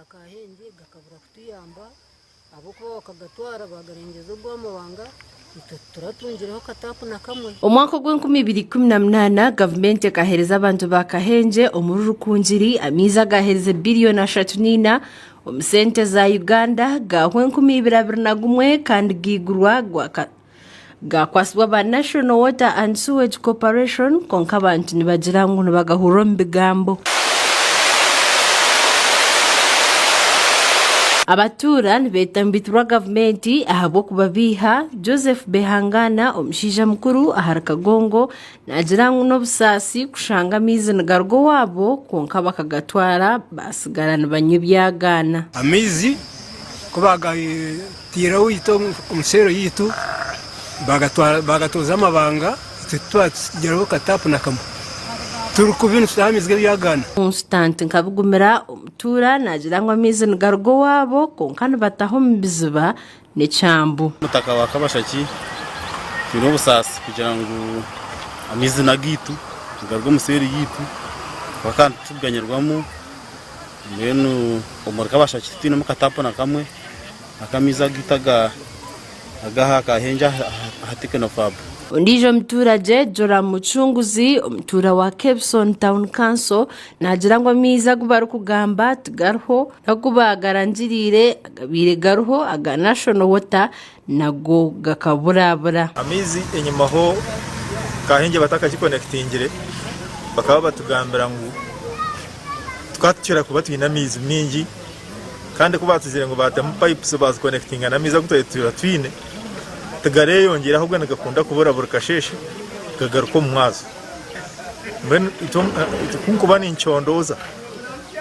gakahenje gakabura kutuyamba abokuba bakagatwara bagarengeza bw'amabanga turatungireho katapu na kamwe. Omwaka gw'2018 gavumenti ekahereza abantu bakahenje omuri Rukungiri amiza gahereze billion 3.4 omusente za Uganda gahwe 2021 kandi gigurwa gakwasibwa ba National Water and Sewage Corporation konka abantu nibagira ngo nibagahura mu bigambo. Abatura nibetambitirwa gavumenti ahabo kubabiha. Joseph Behangana omushija mukuru aharakagongo nagira ngo n'obusasi kushanga amizi nigargo wabo konka bakagatwara basigara nibanywa byagana amizi kubaga tira wito umusero yitu bagatoza amabanga tutwageraho katapu na kamwe turukubintu tuhamizwe byagana constant nkabugumira omutura nagira ngo amizi nigargo wabo konka nibataho mu biziba n'ecyambu mutaka wakabashaki tino busasi kugira ngo amizi nagitu nigargo museri yitu bakandi tuganyirwamo mbenu omurika bashaki tino mu katapu na kamwe akamiza gitaga agaha kahenja hatike no fab. Ondijo mturage Jora Muchunguzi omutura wa Kepson Town Council nagira ngo amiza gubaru kugamba tugarho nakuba garanjirire agabire garho aga National Water nago gakaburabura amizi enyuma ho kahenje bataka connectingire bakaba batugambira ngo twatira kuba twina amizi mingi kandi kubatuzire ngo bata pipes baz connecting anamiza gutoyetira twine tagare yongera ahubwo nagakunda kubura burkasheshe gagaruko mu mwazo mbene itunkuba ni nchondoza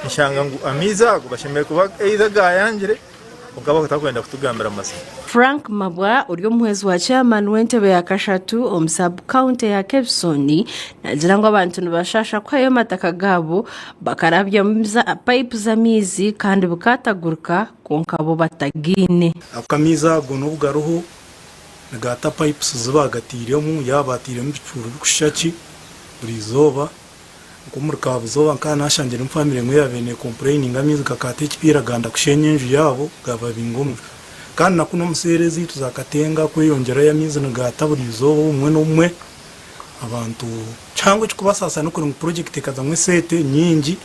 nshanga ngo amiza gubashemeye kuba eiza gayangire ukaba kutakwenda kutugambira amasa. Frank Mabwa uri muhezi wa chairman w'entebe ya Kashatu omsub county ya Kepsoni nagira ngo abantu nibashasha kwa yo mataka gabo bakarabya mbiza pipe za mizi kandi bukataguruka konka bo batagine akamiza gono bugaruho nagata pipes zibagatiriyo yabatiriyo mu bicuru bikushaki buri zoba kumurika buzoba kana ashangira mfamire ngo yabene complaining amizi kakate kipira ganda kushenyenju yabo gaba bingomwe kandi nakuno muserezi tuzakatenga kwiyongera yamizi nagata buri zoba umwe n'umwe abantu cyangwa kikubasasa no kuri project kazamwe sete nyingi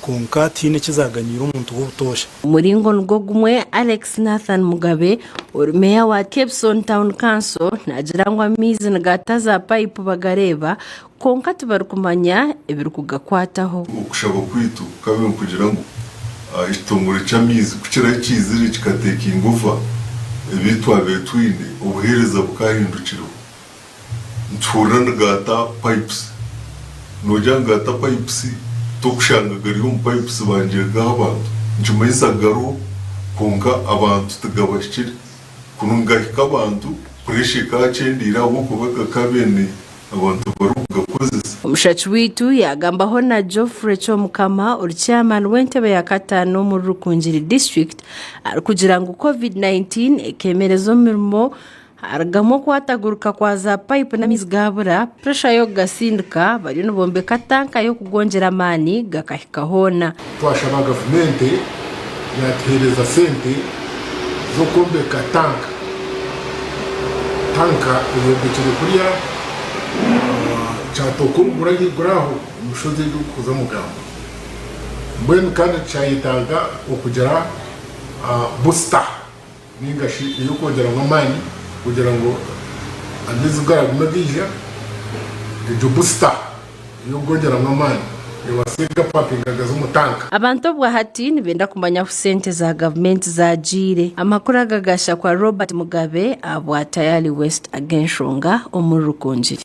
konkati nekizaganyira umuntu w'ubutosha umuringo ngo gumwe Alex Nathan Mugabe uri meya wa Kepson Town Council nagira ngo amizi nagata za pipe bagareba konka tubarukumanya ebirikugakwataho ukushaba kwitu kabe kugira ngo itongore cyamizi kucira ikiziri kikateka ingufa ebitwa betwine ubuhereza bukahindukiro ncura ngata pipes nojangata pipes tokushanga gariho mu pipes banjirga abantu njumayisa garo konka abantu tugabashire kunungahika abantu pressure kacendira wo kubaka kabene abantu barugakozesa. Omushachi witu yagambaho na Geoffrey Chomukama uri chairman w'entebe ya Katano mu Rukungiri district kugira ngo COVID-19 ekemerezo mirimo aragamo kwataguruka kwa za pipe na mizgabura pressure yo gasindika bari no bombe katanka yo kugongera amani gakahika hona twashaba government yatereza sente zo kombe katanka iyo bicire kuriya cyatoko muragi guraho umushoze kuza mugamba mbene kandi cyayitaga okugera booster ningashi yo kongera amani kugira ngo amizi garaguma bija de booster yo kongera amani yabasiga papinga gazo mutanka abantu bwa hati nibenda kumanya sente za government za jire amakuru agagasha kwa Robert Mugabe abwa tayali West Agenshonga omuru Rukungiri.